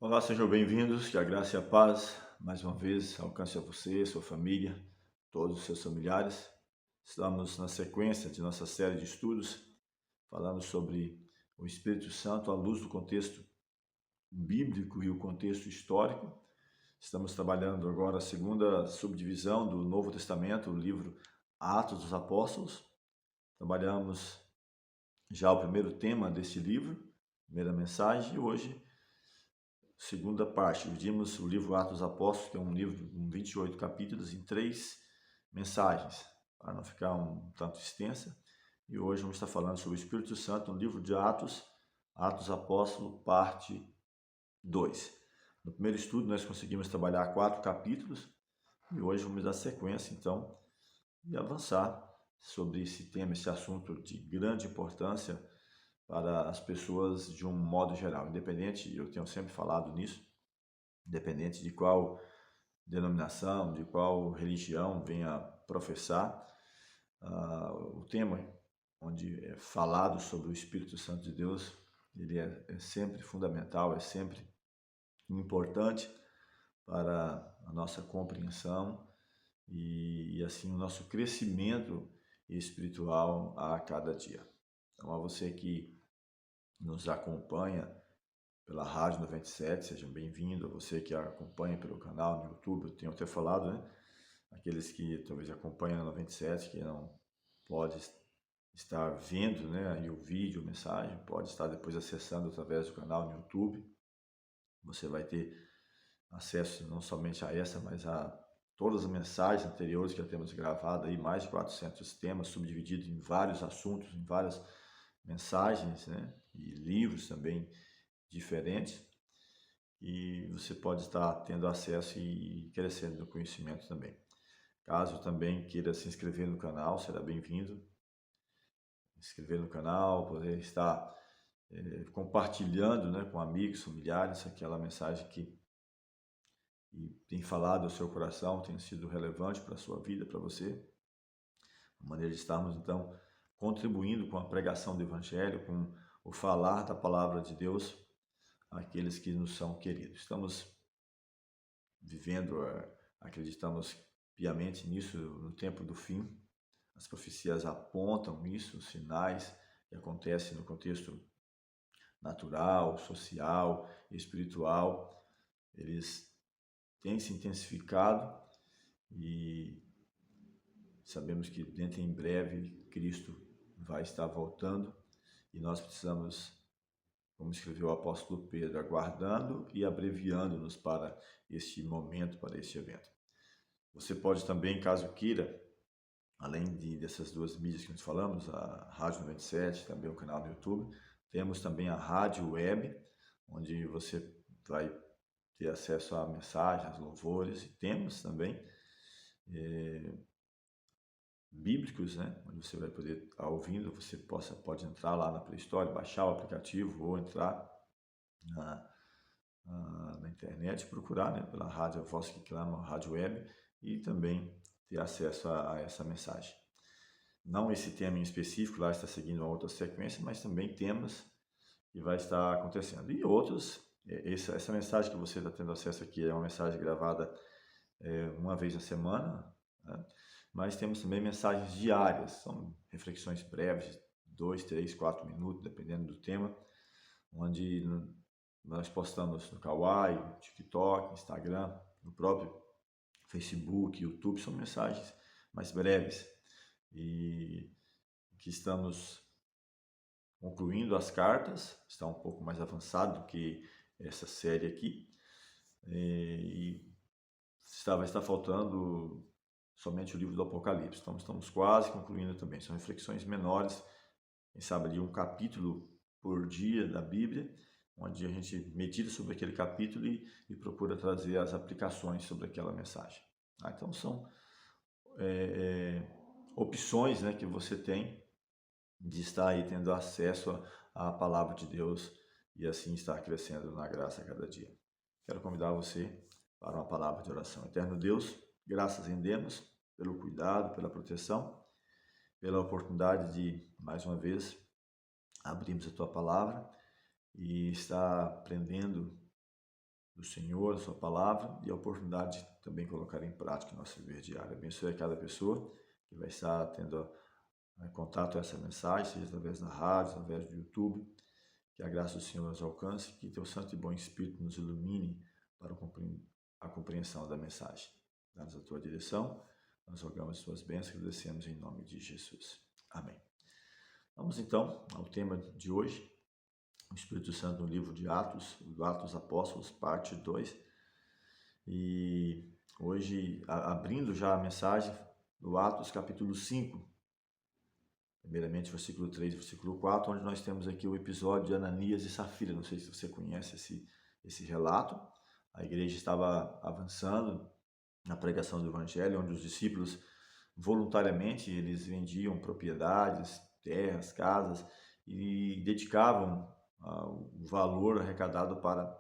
Olá, sejam bem-vindos, que a graça e a paz, mais uma vez, alcance a você, sua família, todos os seus familiares. Estamos na sequência de nossa série de estudos, falando sobre o Espírito Santo à luz do contexto bíblico e o contexto histórico. Estamos trabalhando agora a segunda subdivisão do Novo Testamento, o livro Atos dos Apóstolos. Trabalhamos já o primeiro tema desse livro, primeira mensagem, e hoje segunda parte. Dividimos o livro Atos dos Apóstolos, que é um livro com 28 capítulos, em 3 mensagens, para não ficar um tanto extensa. E hoje vamos estar falando sobre o Espírito Santo no livro de Atos, Atos Apóstolos, parte 2. No primeiro estudo nós conseguimos trabalhar 4 capítulos e hoje vamos dar sequência, então, e avançar sobre esse tema, esse assunto de grande importância para as pessoas de um modo geral, independente, eu tenho sempre falado nisso, independente de qual denominação, de qual religião venha professar, o tema onde é falado sobre o Espírito Santo de Deus, ele é sempre fundamental, é sempre importante para a nossa compreensão e assim o nosso crescimento espiritual a cada dia. Então, a você que nos acompanha pela Rádio 97, seja bem-vindo. A você que acompanha pelo canal no YouTube, eu tenho até falado, né? Aqueles que talvez acompanham a 97, que não pode estar vendo, né, aí o vídeo, a mensagem, pode estar depois acessando através do canal no YouTube. Você vai ter acesso não somente a essa, mas a todas as mensagens anteriores que já temos gravado aí, mais de 400 temas subdivididos em vários assuntos, em várias mensagens, né, e livros também diferentes. E você pode estar tendo acesso e crescendo no conhecimento também. Caso também queira se inscrever no canal, será bem-vindo. Inscrever no canal, poder estar compartilhando, né, com amigos, familiares, aquela mensagem que tem falado ao seu coração, tem sido relevante para a sua vida, para você. Uma maneira de estarmos, então, contribuindo com a pregação do Evangelho, com o falar da palavra de Deus àqueles que nos são queridos. Estamos vivendo, acreditamos piamente nisso no tempo do fim. As profecias apontam isso, os sinais que acontecem no contexto natural, social, espiritual, eles têm se intensificado e sabemos que dentro em breve Cristo vai estar voltando e nós precisamos, como escreveu o apóstolo Pedro, aguardando e abreviando-nos para este momento, para este evento. Você pode também, caso queira, além dessas duas mídias que nós falamos, a Rádio 97, também o canal do YouTube, temos também a Rádio Web, onde você vai ter acesso a mensagens, louvores, e temos também bíblicos, né? Onde você vai poder estar ouvindo, você pode entrar lá na Play Store, baixar o aplicativo ou entrar na, na internet, procurar, né, pela Rádio Voz que Clama, Rádio Web, e também ter acesso a essa mensagem. Não esse tema em específico, lá está seguindo uma outra sequência, mas também temas que vai estar acontecendo. E outros, essa mensagem que você está tendo acesso aqui é uma mensagem gravada uma vez na semana, né? Mas temos também mensagens diárias, são reflexões breves, 2, 3, 4 minutos, dependendo do tema, onde nós postamos no Kawaii, TikTok, Instagram, no próprio Facebook, YouTube, são mensagens mais breves e que estamos concluindo as cartas, está um pouco mais avançado do que essa série aqui, e vai estar faltando somente o livro do Apocalipse. Então, estamos quase concluindo também. São reflexões menores, quem sabe ali um capítulo por dia da Bíblia, onde a gente medita sobre aquele capítulo e procura trazer as aplicações sobre aquela mensagem. Então, são opções, né, que você tem de estar aí tendo acesso à palavra de Deus e assim estar crescendo na graça a cada dia. Quero convidar você para uma palavra de oração. Eterno Deus, graças rendemos pelo cuidado, pela proteção, pela oportunidade de, mais uma vez, abrirmos a Tua palavra e estar aprendendo do Senhor, da sua palavra, e a oportunidade de também colocar em prática o nosso viver diário. Abençoe a cada pessoa que vai estar tendo contato a essa mensagem, seja através da rádio, através do YouTube. Que a graça do Senhor nos alcance, que teu santo e bom Espírito nos ilumine para a compreensão da mensagem. Dá-nos a tua direção, nós rogamos as tuas bênçãos e agradecemos em nome de Jesus. Amém. Vamos então ao tema de hoje, o Espírito Santo no livro de Atos, do Atos Apóstolos, parte 2. E hoje, abrindo já a mensagem do Atos, capítulo 5, primeiramente versículo 3 e versículo 4, onde nós temos aqui o episódio de Ananias e Safira. Não sei se você conhece esse relato. A igreja estava avançando na pregação do evangelho, onde os discípulos voluntariamente eles vendiam propriedades, terras, casas e dedicavam o valor arrecadado para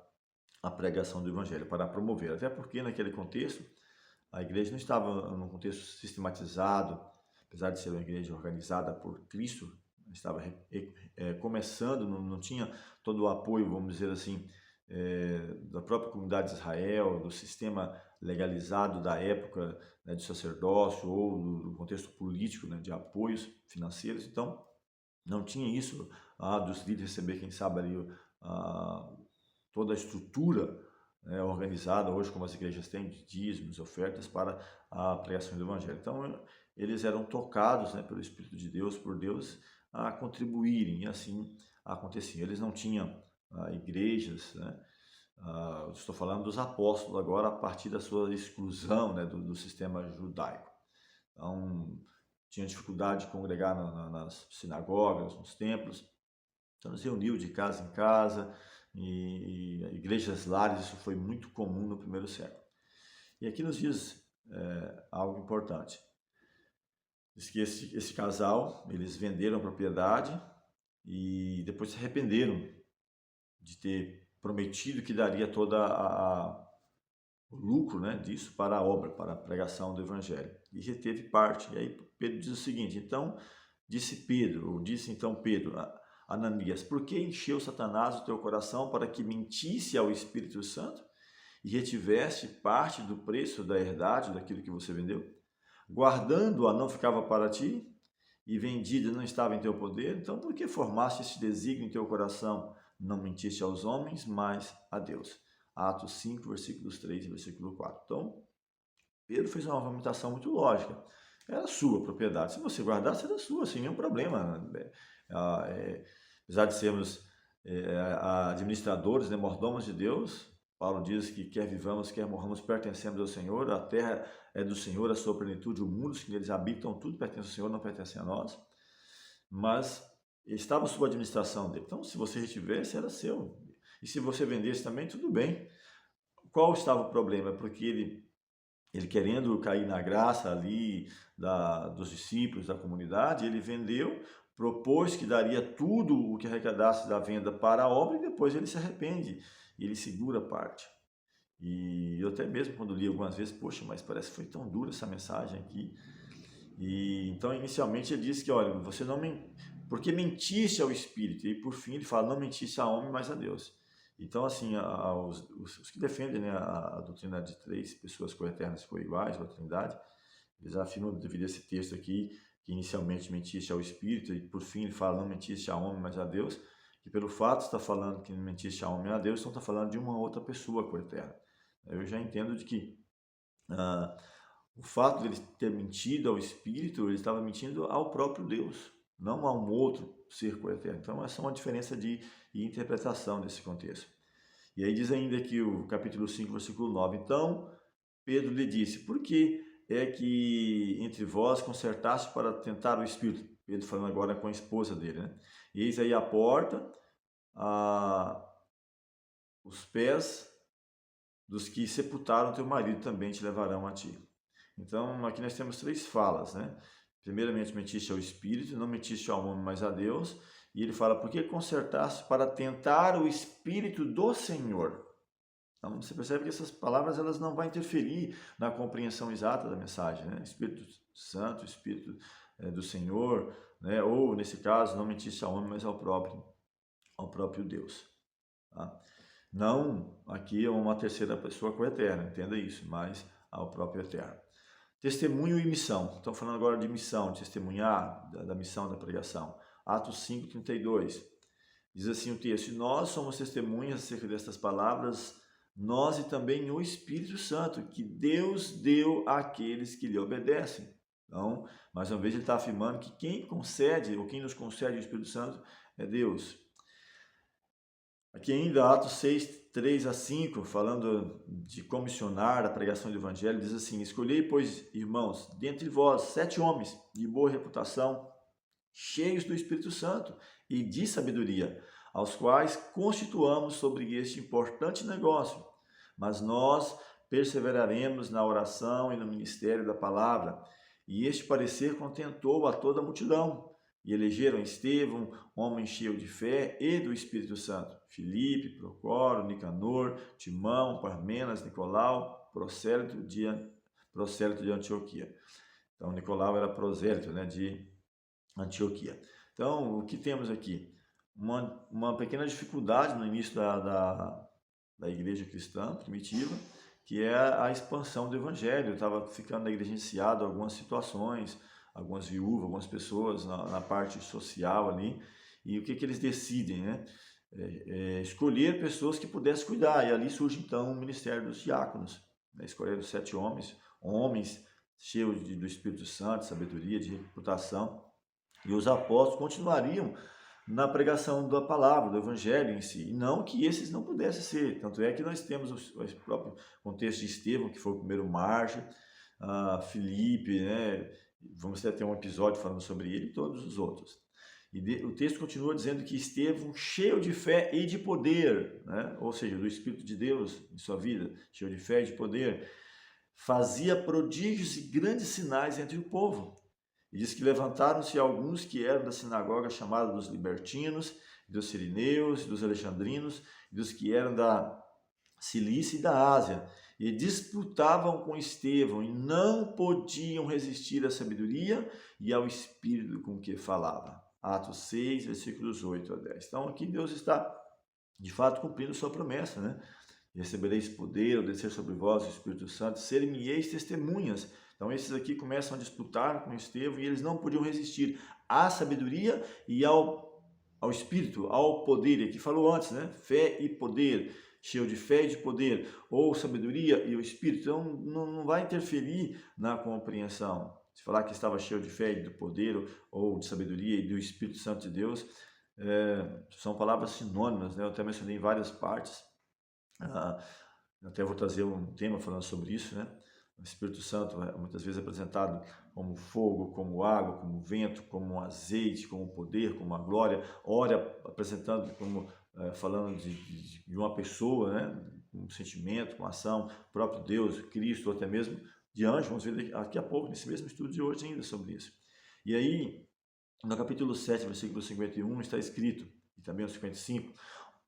a pregação do evangelho, para promover. Até porque naquele contexto a igreja não estava num contexto sistematizado, apesar de ser uma igreja organizada por Cristo, estava começando, não tinha todo o apoio, vamos dizer assim, da própria comunidade de Israel, do sistema legalizado da época, né, do sacerdócio ou do contexto político, né, de apoios financeiros. Então, não tinha isso dos líderes receber, quem sabe, ali toda a estrutura organizada hoje, como as igrejas têm, de dízimos, ofertas para a pregação do evangelho. Então, eles eram tocados, né, pelo Espírito de Deus, por Deus, a contribuírem, e assim acontecia. Eles não tinham igrejas, né? Estou falando dos apóstolos agora, a partir da sua exclusão, né, do sistema judaico. Então, tinha dificuldade de congregar nas sinagogas, nos templos. Então, nos reuniu de casa em casa, e igrejas lares, isso foi muito comum no primeiro século. E aqui nos diz algo importante. Diz que esse casal, eles venderam a propriedade e depois se arrependeram de ter prometido que daria todo o lucro, né, disso para a obra, para a pregação do evangelho. E reteve parte. E aí Pedro diz o seguinte: então disse Pedro, Ananias, por que encheu Satanás o teu coração para que mentisse ao Espírito Santo e retivesse parte do preço da herdade daquilo que você vendeu? Guardando-a não ficava para ti, e vendida não estava em teu poder? Então por que formaste esse desígnio em teu coração? Não mentiste aos homens, mas a Deus. Atos 5, versículos 3 e versículo 4. Então, Pedro fez uma argumentação muito lógica. Era sua propriedade. Se você guardasse, era sua, sem nenhum problema. Apesar de sermos administradores, né, mordomos de Deus, Paulo diz que quer vivamos, quer morramos, pertencemos ao Senhor. A terra é do Senhor, a sua plenitude, o mundo que neles habitam, tudo pertence ao Senhor, não pertence a nós. Mas estava sob a administração dele. Então, se você retivesse, era seu. E se você vendesse também, tudo bem. Qual estava o problema? Porque ele querendo cair na graça ali dos discípulos, da comunidade, ele vendeu, propôs que daria tudo o que arrecadasse da venda para a obra e depois ele se arrepende, ele segura parte. E eu até mesmo quando li algumas vezes, poxa, mas parece que foi tão dura essa mensagem aqui. E então inicialmente ele disse que, olha, você não porque mentiste ao Espírito, e por fim ele fala, não mentiste a homem, mas a Deus. Então, assim, os que defendem, né, a doutrina de três pessoas coeternas coiguais, ou a trindade, eles afirmam, devido a esse texto aqui, que inicialmente mentiste ao Espírito, e por fim ele fala, não mentiste a homem, mas a Deus, que pelo fato de estar falando que não mentiste a homem, a Deus, então está falando de uma outra pessoa coeterna. Eu já entendo de que o fato de ele ter mentido ao Espírito, ele estava mentindo ao próprio Deus, não a um outro ser coeterno. Então, essa é uma diferença de interpretação desse contexto. E aí diz ainda aqui o capítulo 5, versículo 9. Então, Pedro lhe disse, por que é que entre vós concertaste para tentar o Espírito? Pedro falando agora com a esposa dele, né? E eis aí a porta, os pés dos que sepultaram teu marido também te levarão a ti. Então, aqui nós temos três falas, né? Primeiramente, mentiste ao Espírito, não mentiste ao homem, mas a Deus. E ele fala, por que consertaste para tentar o Espírito do Senhor? Então, você percebe que essas palavras elas não vão interferir na compreensão exata da mensagem, né? Espírito Santo, Espírito do Senhor, né? Ou, nesse caso, não mentiste ao homem, mas ao próprio Deus. Tá? Não aqui é uma terceira pessoa coeterna, entenda isso, mas ao próprio Eterno. Testemunho e missão. Estamos falando agora de missão, de testemunhar, da missão da pregação. Atos 5:32. Diz assim o texto: e nós somos testemunhas acerca destas palavras, nós e também o Espírito Santo, que Deus deu àqueles que lhe obedecem. Então, mais uma vez, ele está afirmando que quem concede, ou quem nos concede o Espírito Santo, é Deus. Aqui ainda, Atos 6:3-5, falando de comissionar a pregação do Evangelho, diz assim: escolhei, pois, irmãos, dentre vós 7 homens de boa reputação, cheios do Espírito Santo e de sabedoria, aos quais constituamos sobre este importante negócio. Mas nós perseveraremos na oração e no ministério da palavra. E este parecer contentou a toda a multidão. E elegeram Estevão, homem cheio de fé e do Espírito Santo, Filipe, Procoro, Nicanor, Timão, Parmenas, Nicolau, prosélito de Antioquia. Então, Nicolau era prosélito, né, de Antioquia. Então, o que temos aqui? Uma pequena dificuldade no início da igreja cristã primitiva, que é a expansão do evangelho. Estava ficando negligenciado algumas situações, algumas viúvas, algumas pessoas na parte social ali, e o que eles decidem, né? Escolher pessoas que pudessem cuidar, e ali surge então o ministério dos diáconos, né? Escolheram 7 homens cheios do Espírito Santo, sabedoria, de reputação, e os apóstolos continuariam na pregação da palavra, do evangelho em si, e não que esses não pudessem ser. Tanto é que nós temos o próprio contexto de Estevão, que foi o primeiro mártir, Filipe, né? Vamos ter um episódio falando sobre ele e todos os outros. E o texto continua dizendo que Estevão, cheio de fé e de poder, né? Ou seja, do Espírito de Deus em sua vida, cheio de fé e de poder, fazia prodígios e grandes sinais entre o povo. E diz que levantaram-se alguns que eram da sinagoga chamada dos libertinos, dos sirineus, dos alexandrinos, e dos que eram da Cilícia e da Ásia, e disputavam com Estevão, e não podiam resistir à sabedoria e ao espírito com que falava. Atos 6, versículos 8-10. Então aqui Deus está, de fato, cumprindo sua promessa, né? Recebereis poder, ao descer sobre vós o Espírito Santo, ser-me-eis testemunhas. Então esses aqui começam a disputar com Estevão e eles não podiam resistir à sabedoria e ao espírito, ao poder. E aqui falou antes, né? Fé e poder, cheio de fé e de poder, ou sabedoria e o espírito. Então não vai interferir na compreensão. Se falar que estava cheio de fé e de poder, ou de sabedoria e do Espírito Santo de Deus, são palavras sinônimas, né? Eu até mencionei em várias partes. Até vou trazer um tema falando sobre isso, né? O Espírito Santo é muitas vezes apresentado como fogo, como água, como vento, como azeite, como poder, como a glória. Ora, apresentando como falando de uma pessoa, né? Um sentimento, com ação, próprio Deus, Cristo, ou até mesmo de anjo. Vamos ver daqui a pouco, nesse mesmo estudo de hoje ainda, sobre isso. E aí, no capítulo 7, versículo 51, está escrito, e também no 55,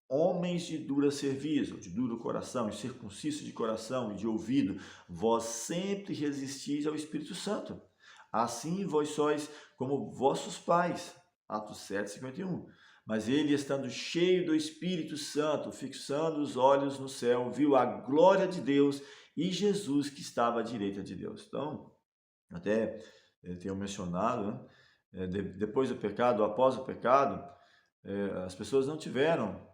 homens de dura cerviz, ou de duro coração, incircuncisos de coração e de ouvido, vós sempre resistis ao Espírito Santo. Assim vós sois como vossos pais. Atos 7, 51. Mas ele, estando cheio do Espírito Santo, fixando os olhos no céu, viu a glória de Deus e Jesus que estava à direita de Deus. Então, até tenho mencionado, né? Depois do pecado, após o pecado, as pessoas não tiveram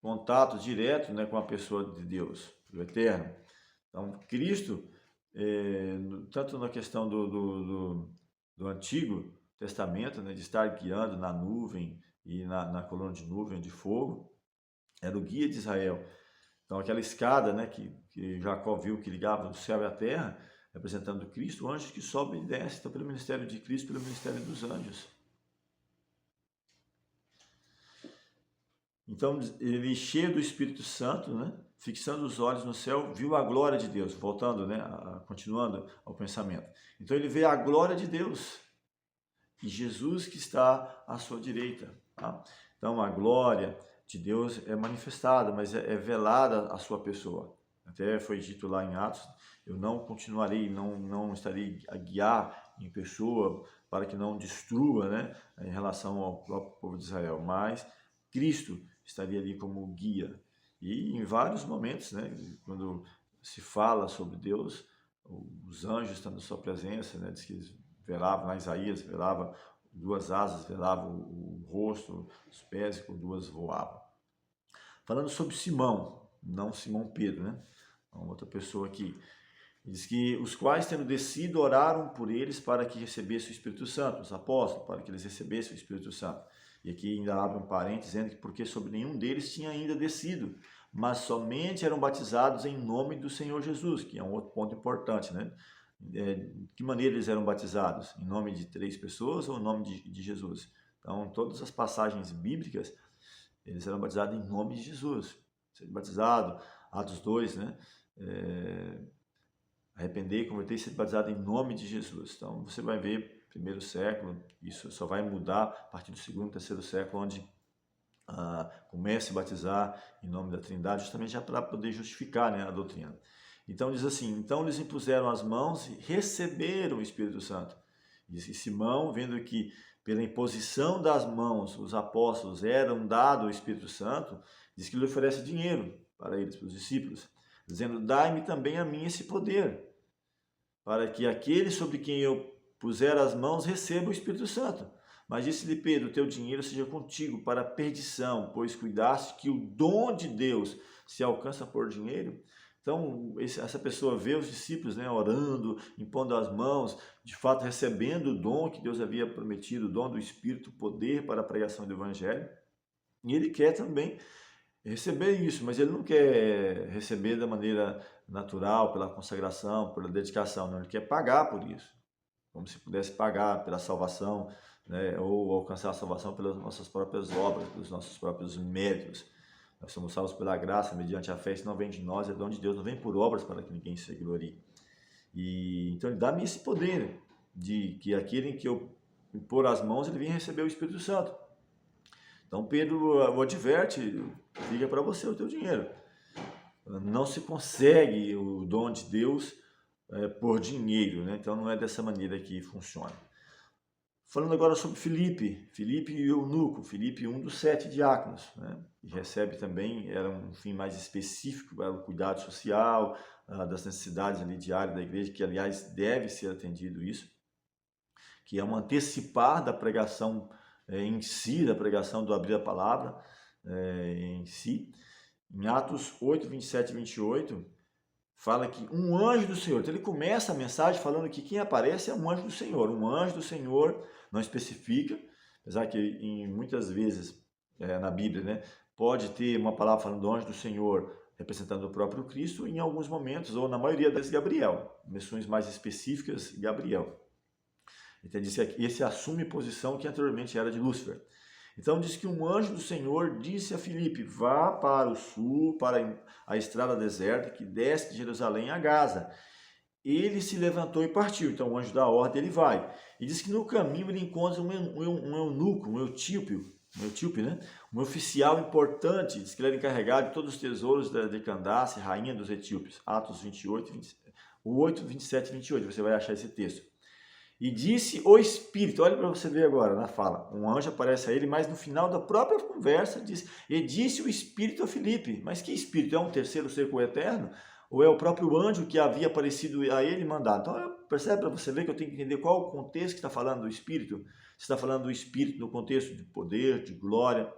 contato direto, né, com a pessoa de Deus, do Eterno. Então, Cristo, tanto na questão do Antigo Testamento, né, de estar guiando na nuvem e na coluna de nuvem de fogo, era o guia de Israel. Então, aquela escada, né, que Jacó viu que ligava o céu e a terra, representando Cristo, anjos que sobem e descem. Então, pelo ministério de Cristo, pelo ministério dos anjos. Então, ele, cheio do Espírito Santo, né, fixando os olhos no céu, viu a glória de Deus, voltando, né, continuando ao pensamento. Então, ele vê a glória de Deus e Jesus que está à sua direita. Tá? Então, a glória de Deus é manifestada, mas é velada a sua pessoa. Até foi dito lá em Atos, eu não continuarei, não estarei a guiar em pessoa para que não destrua, né, em relação ao próprio povo de Israel, mas Cristo estaria ali como guia. E em vários momentos, né, quando se fala sobre Deus, os anjos estão na sua presença, né, diz que eles velavam, lá em Isaías, velava 2 asas, velava o rosto, os pés, e com 2 voavam. Falando sobre Simão, não Simão Pedro, né? Uma outra pessoa aqui. Diz que os quais, tendo descido, oraram por eles para que recebessem o Espírito Santo, os apóstolos, para que eles recebessem o Espírito Santo. E aqui ainda abre um parênteses, dizendo que porque sobre nenhum deles tinha ainda descido, mas somente eram batizados em nome do Senhor Jesus, que é um outro ponto importante, né? De que maneira eles eram batizados? Em nome de 3 pessoas ou em nome de Jesus? Então, todas as passagens bíblicas, eles eram batizados em nome de Jesus. Ser batizado, Atos 2, né? Arrepender e converter e ser batizado em nome de Jesus. Então, você vai ver, primeiro século, isso só vai mudar a partir do segundo, terceiro século, onde comece a batizar em nome da Trindade, justamente já para poder justificar, né, a doutrina. Então, diz assim, então eles impuseram as mãos e receberam o Espírito Santo. Diz que Simão, vendo que pela imposição das mãos os apóstolos eram dado o Espírito Santo, diz que ele oferece dinheiro para eles, para os discípulos, dizendo, dai-me também a mim esse poder, para que aquele sobre quem eu puser as mãos receba o Espírito Santo. Mas disse-lhe Pedro, teu dinheiro seja contigo para a perdição, pois cuidaste que o dom de Deus se alcança por dinheiro. Então, essa pessoa vê os discípulos, né, orando, impondo as mãos, de fato recebendo o dom que Deus havia prometido, o dom do Espírito, poder para a pregação do Evangelho. E ele quer também receber isso, mas ele não quer receber da maneira natural, pela consagração, pela dedicação, não, ele quer pagar por isso, como se pudesse pagar pela salvação, né, ou alcançar a salvação pelas nossas próprias obras, pelos nossos próprios méritos. Nós somos salvos pela graça, mediante a fé, isso não vem de nós, é dom de Deus, não vem por obras para que ninguém se glorie. E então ele dá-me esse poder de que aquele em que eu pôr as mãos, ele venha receber o Espírito Santo. Então Pedro o adverte, fica para você o teu dinheiro. Não se consegue o dom de Deus por dinheiro, né? Então não é dessa maneira que funciona. Falando agora sobre Filipe e eunuco, Filipe, um dos 7 diáconos, né? E recebe também, era um fim mais específico para o cuidado social, das necessidades ali diárias da igreja, que aliás deve ser atendido isso, que é um antecipar da pregação em si, da pregação do abrir a palavra em si. Em Atos 8, 27 e 28, fala que um anjo do Senhor, então ele começa a mensagem falando que quem aparece é um anjo do Senhor não especifica, apesar que muitas vezes na Bíblia, né, pode ter uma palavra falando do anjo do Senhor representando o próprio Cristo, em alguns momentos, ou na maioria das Gabriel, menções mais específicas, Gabriel. Então diz que esse assume posição que anteriormente era de Lúcifer. Então diz que um anjo do Senhor disse a Filipe, vá para o sul, para a estrada deserta que desce de Jerusalém a Gaza. Ele se levantou e partiu. Então o anjo dá a ordem, ele vai. E diz que no caminho ele encontra um eunuco, um etíope, né? Um oficial importante, diz que ele era encarregado de todos os tesouros de Candace, rainha dos etíopes. Atos 28, 27 e 28, você vai achar esse texto. E disse o Espírito, olha para você ver agora na fala, um anjo aparece a ele, mas no final da própria conversa diz, e disse o Espírito a Filipe, mas que Espírito? É um terceiro ser coeterno? Ou é o próprio anjo que havia aparecido a ele e mandado? Então percebe para você ver que eu tenho que entender qual o contexto que está falando do Espírito. Se está falando do Espírito no contexto de poder, de glória,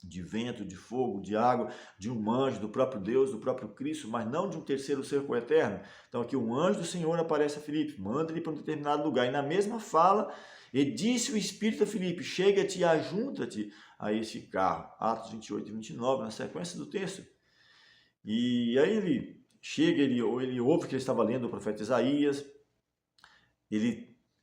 de vento, de fogo, de água, de um anjo, do próprio Deus, do próprio Cristo, mas não de um terceiro ser coeterno. Então aqui um anjo do Senhor aparece a Filipe, manda ele para um determinado lugar, e na mesma fala, e disse o Espírito a Filipe, chega-te e ajunta-te a esse carro. Atos 28 e 29, na sequência do texto. E aí ele chega, ele ouve que ele estava lendo o profeta Isaías,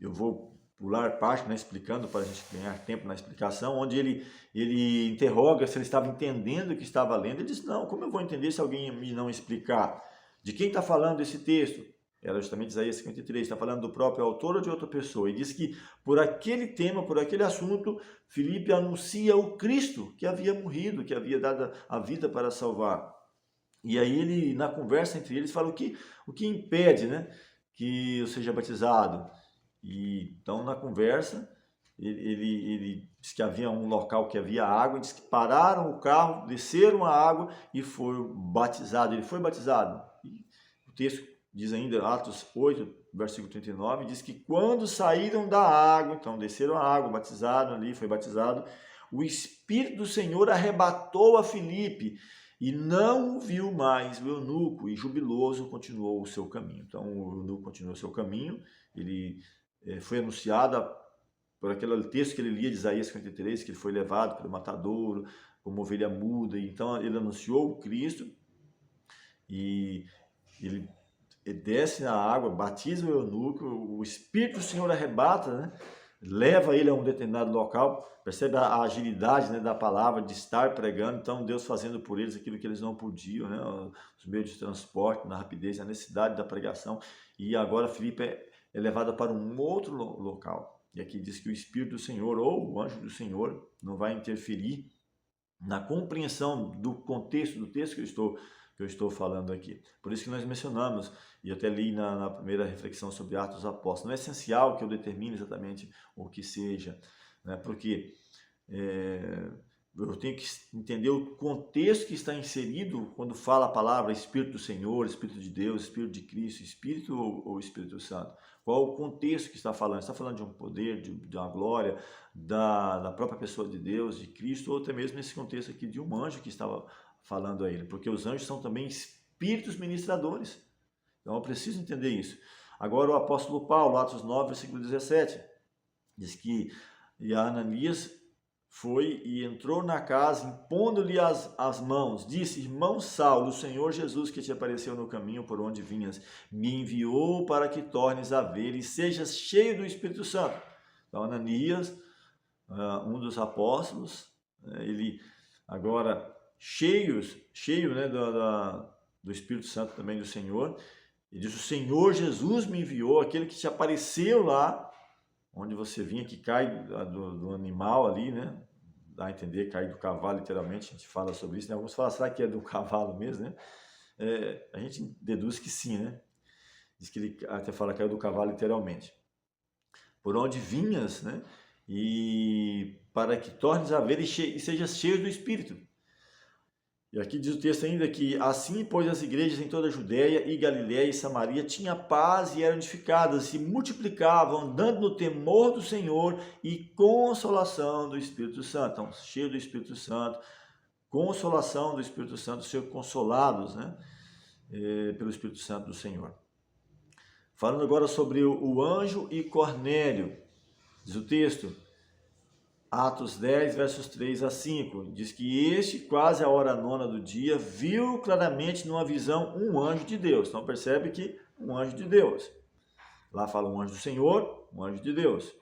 eu vou pular parte, né, explicando para a gente ganhar tempo na explicação, onde ele interroga se ele estava entendendo o que estava lendo. Ele diz, não, como eu vou entender se alguém me não explicar? De quem está falando esse texto? Era justamente Isaías 53, está falando do próprio autor ou de outra pessoa. E diz que por aquele tema, por aquele assunto, Filipe anuncia o Cristo que havia morrido, que havia dado a vida para salvar. E aí ele, na conversa entre eles, fala o que impede, né, que eu seja batizado. E então na conversa ele disse que havia um local que havia água, disse que pararam o carro, desceram a água e foram batizados. Ele foi batizado. E o texto diz ainda, Atos 8, versículo 39, diz que quando saíram da água, então desceram a água, batizaram ali, foi batizado, o Espírito do Senhor arrebatou a Filipe e não o viu mais o eunuco, e jubiloso continuou o seu caminho. Então o eunuco continuou o seu caminho, ele foi anunciado por aquele texto que ele lia de Isaías 53, que ele foi levado pelo matadouro, como ovelha muda. Então ele anunciou o Cristo e ele desce na água, batiza o eunuco, o Espírito do Senhor arrebata, né? Leva ele a um determinado local. Percebe a agilidade, né, da palavra, de estar pregando. Então Deus fazendo por eles aquilo que eles não podiam, né? Os meios de transporte, na rapidez, a necessidade da pregação. E agora Filipe é levado para um outro local. E aqui diz que o Espírito do Senhor, ou o anjo do Senhor, não vai interferir na compreensão do contexto do texto que eu estou falando aqui. Por isso que nós mencionamos, e até li na primeira reflexão sobre Atos dos Apóstolos, não é essencial que eu determine exatamente o que seja, né? Porque eu tenho que entender o contexto que está inserido quando fala a palavra Espírito do Senhor, Espírito de Deus, Espírito de Cristo, Espírito ou Espírito Santo. Qual o contexto que está falando? Está falando de um poder, de uma glória, da própria pessoa de Deus, de Cristo, ou até mesmo nesse contexto aqui de um anjo que estava falando a ele, porque os anjos são também espíritos ministradores. Então eu preciso entender isso. Agora o apóstolo Paulo, Atos 9, versículo 17, diz que Ananias foi e entrou na casa, impondo-lhe as mãos, disse: irmão Saulo, o Senhor Jesus que te apareceu no caminho por onde vinhas, me enviou para que tornes a ver e sejas cheio do Espírito Santo. Então Ananias, um dos apóstolos, ele agora cheio, né, do Espírito Santo também do Senhor, e diz: o Senhor Jesus me enviou, aquele que te apareceu lá, onde você vinha, que cai do animal ali, né? Dá a entender, cai do cavalo, literalmente, a gente fala sobre isso, né? Alguns falam, será que é do cavalo mesmo, né? A gente deduz que sim, né? Diz que ele até fala que caiu do cavalo, literalmente. Por onde vinhas, né? E para que tornes a ver e sejas cheio do Espírito. E aqui diz o texto ainda que assim, pois, as igrejas em toda a Judéia e Galiléia e Samaria tinham paz e eram edificadas, se multiplicavam, andando no temor do Senhor e consolação do Espírito Santo. Então, cheio do Espírito Santo, consolação do Espírito Santo, ser consolados, né, pelo Espírito Santo do Senhor. Falando agora sobre o anjo e Cornélio, diz o texto, Atos 10, versos 3 a 5, diz que este, quase a hora nona do dia, viu claramente numa visão um anjo de Deus. Então percebe que um anjo de Deus. Lá fala um anjo do Senhor, um anjo de Deus.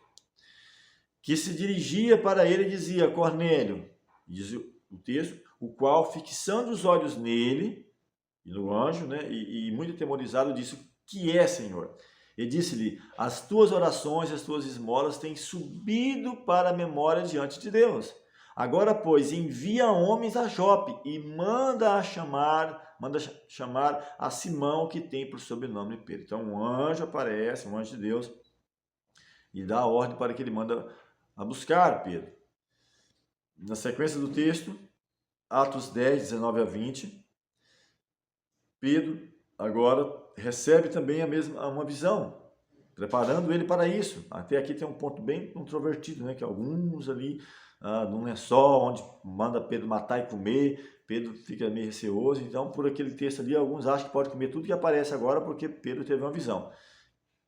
Que se dirigia para ele e dizia: Cornélio, diz o texto, o qual, fixando os olhos nele, e no anjo, né, e muito atemorizado, disse: que é, Senhor? E disse-lhe: as tuas orações e as tuas esmolas têm subido para a memória diante de Deus. Agora, pois, envia homens a Jope e manda chamar a Simão, que tem por sobrenome Pedro. Então, um anjo aparece, um anjo de Deus, e dá a ordem para que ele manda a buscar Pedro. Na sequência do texto, Atos 10, 19 a 20, Pedro agora recebe também uma visão, preparando ele para isso. Até aqui tem um ponto bem controvertido, né? Que alguns ali, num lençol, onde manda Pedro matar e comer, Pedro fica meio receoso. Então, por aquele texto ali, alguns acham que pode comer tudo que aparece agora, porque Pedro teve uma visão.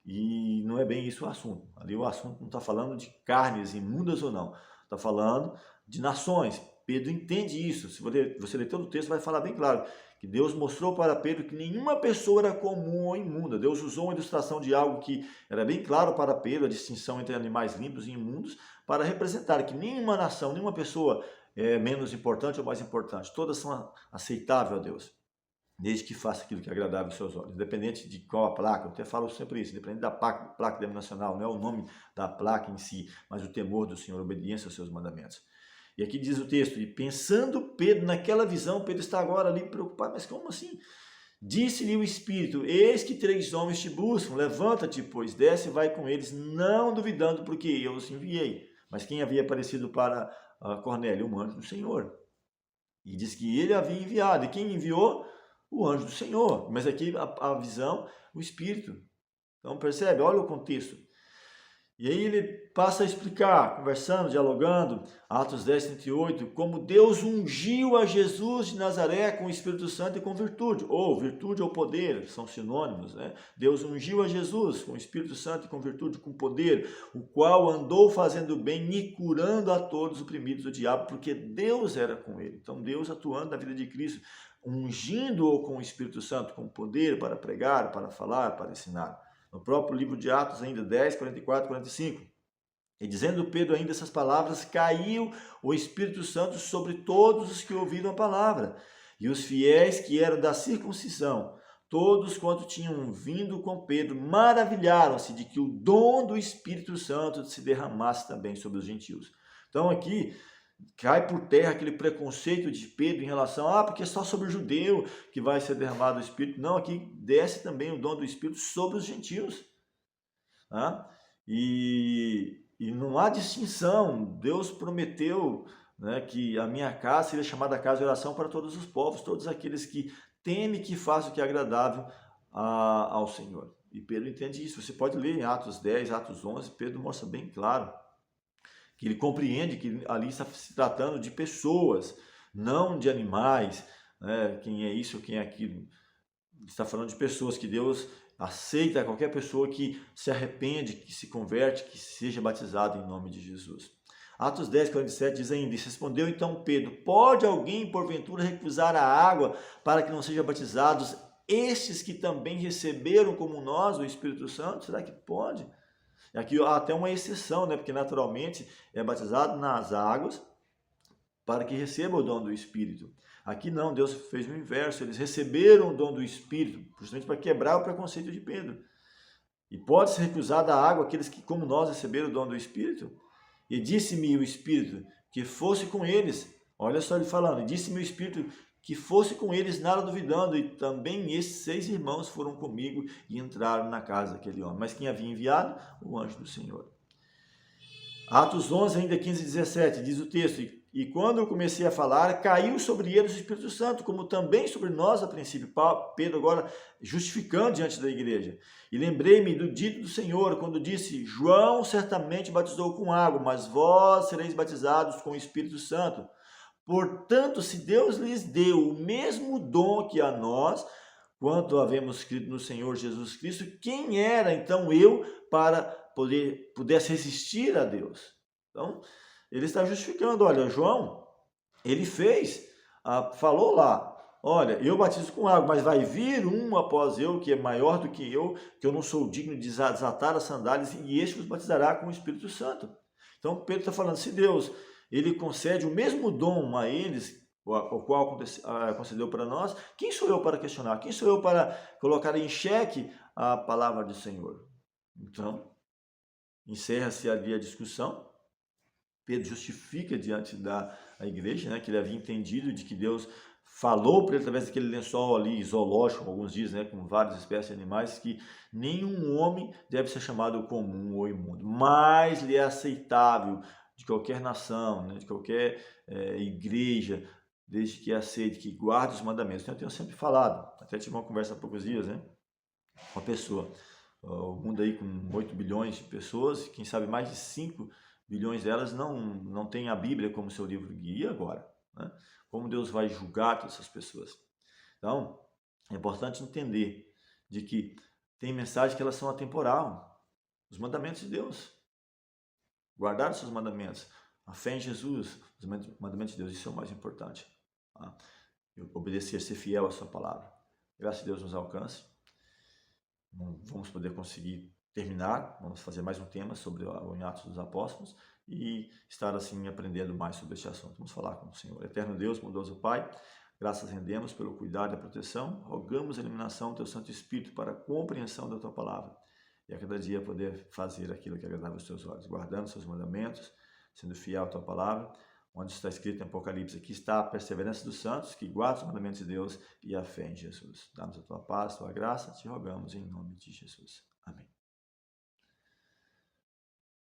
E não é bem isso o assunto. Ali o assunto não está falando de carnes imundas ou não. Está falando de nações. Pedro entende isso. Se você ler todo o texto, vai falar bem claro que Deus mostrou para Pedro que nenhuma pessoa era comum ou imunda. Deus usou uma ilustração de algo que era bem claro para Pedro, a distinção entre animais limpos e imundos, para representar que nenhuma nação, nenhuma pessoa é menos importante ou mais importante. Todas são aceitáveis a Deus, desde que faça aquilo que é agradável aos seus olhos, independente de qual a placa. Eu até falo sempre isso, independente da placa denominacional, não é o nome da placa em si, mas o temor do Senhor, a obediência aos seus mandamentos. E aqui diz o texto: e pensando Pedro naquela visão, Pedro está agora ali preocupado, mas como assim? Disse-lhe o Espírito: eis que 3 homens te buscam, levanta-te, pois, desce e vai com eles, não duvidando, porque eu os enviei. Mas quem havia aparecido para Cornélio? Um anjo do Senhor. E diz que ele havia enviado. E quem enviou? O anjo do Senhor. Mas aqui a visão, o Espírito. Então percebe? Olha o contexto. E aí ele passa a explicar, conversando, dialogando, Atos 10, 38, como Deus ungiu a Jesus de Nazaré com o Espírito Santo e com virtude. Ou virtude ou poder, são sinônimos, né? Deus ungiu a Jesus com o Espírito Santo e com virtude, com poder, o qual andou fazendo bem e curando a todos os oprimidos do diabo, porque Deus era com ele. Então Deus atuando na vida de Cristo, ungindo-o com o Espírito Santo, com poder para pregar, para falar, para ensinar. No próprio livro de Atos, ainda 10, 44, 45. E dizendo Pedro ainda essas palavras, caiu o Espírito Santo sobre todos os que ouviram a palavra. E os fiéis que eram da circuncisão, todos quanto tinham vindo com Pedro, maravilharam-se de que o dom do Espírito Santo se derramasse também sobre os gentios. Então aqui cai por terra aquele preconceito de Pedro em relação, porque é só sobre o judeu que vai ser derramado o Espírito. Não, aqui desce também o dom do Espírito sobre os gentios. Tá? E não há distinção. Deus prometeu, né, que a minha casa seria chamada casa de oração para todos os povos, todos aqueles que temem que façam o que é agradável ao Senhor. E Pedro entende isso. Você pode ler em Atos 10, Atos 11, Pedro mostra bem claro que ele compreende que ali está se tratando de pessoas, não de animais, né? Quem é isso, quem é aquilo. Está falando de pessoas, que Deus aceita qualquer pessoa que se arrepende, que se converte, que seja batizado em nome de Jesus. Atos 10, 47 diz ainda, e respondeu então Pedro, pode alguém porventura recusar a água para que não sejam batizados estes que também receberam como nós o Espírito Santo? Será que pode? Aqui há até uma exceção, né? Porque naturalmente é batizado nas águas para que receba o dom do Espírito. Aqui não, Deus fez o inverso, eles receberam o dom do Espírito, justamente para quebrar o preconceito de Pedro. E pode-se recusar da água aqueles que, como nós, receberam o dom do Espírito? E disse-me o Espírito que fosse com eles. Olha só ele falando, e disse-me o Espírito que fosse com eles, nada duvidando, e também esses 6 irmãos foram comigo e entraram na casa daquele homem. Mas quem havia enviado? O anjo do Senhor. Atos 11, ainda 15 e 17, diz o texto, e quando eu comecei a falar, caiu sobre eles o Espírito Santo, como também sobre nós a princípio. Pedro agora justificando diante da igreja. E lembrei-me do dito do Senhor, quando disse, João certamente batizou com água, mas vós sereis batizados com o Espírito Santo. Portanto, se Deus lhes deu o mesmo dom que a nós, quanto havemos crido no Senhor Jesus Cristo, quem era então eu para pudesse resistir a Deus? Então, ele está justificando, olha, João, ele fez, falou lá, olha, eu batizo com água, mas vai vir um após eu, que é maior do que eu não sou digno de desatar as sandálias, e este vos batizará com o Espírito Santo. Então, Pedro está falando, se Deus ele concede o mesmo dom a eles, o qual concedeu para nós, quem sou eu para questionar? Quem sou eu para colocar em xeque a palavra do Senhor? Então, encerra-se ali a discussão. Pedro justifica diante da igreja, né, que ele havia entendido de que Deus falou para ele através daquele lençol ali zoológico, como alguns dizem, né, com várias espécies de animais, que nenhum homem deve ser chamado comum ou imundo, mas lhe é aceitável de qualquer nação, né, de qualquer igreja, desde que aceite, que guarde os mandamentos. Então, eu tenho sempre falado, até tive uma conversa há poucos dias, né, com uma pessoa, o mundo aí com 8 bilhões de pessoas, quem sabe mais de 5 bilhões delas não têm a Bíblia como seu livro guia agora, né? Como Deus vai julgar todas essas pessoas? Então, é importante entender de que tem mensagens que elas são atemporal, os mandamentos de Deus, guardar os seus mandamentos, a fé em Jesus, os mandamentos de Deus, isso é o mais importante, tá? Obedecer, ser fiel à sua palavra. Graças a Deus nos alcance. Não vamos poder conseguir terminar, vamos fazer mais um tema sobre o Atos dos Apóstolos e estar assim aprendendo mais sobre este assunto. Vamos falar com o Senhor. Eterno Deus, bondoso Pai, graças rendemos pelo cuidado e a proteção, rogamos a iluminação do Teu Santo Espírito para a compreensão da Tua Palavra e a cada dia poder fazer aquilo que agrada aos Teus olhos, guardando os Seus mandamentos, sendo fiel à Tua Palavra, onde está escrito em Apocalipse, aqui está a perseverança dos santos, que guardam os mandamentos de Deus e a fé em Jesus. Dá-nos a Tua paz, a Tua graça, te rogamos em nome de Jesus. Amém.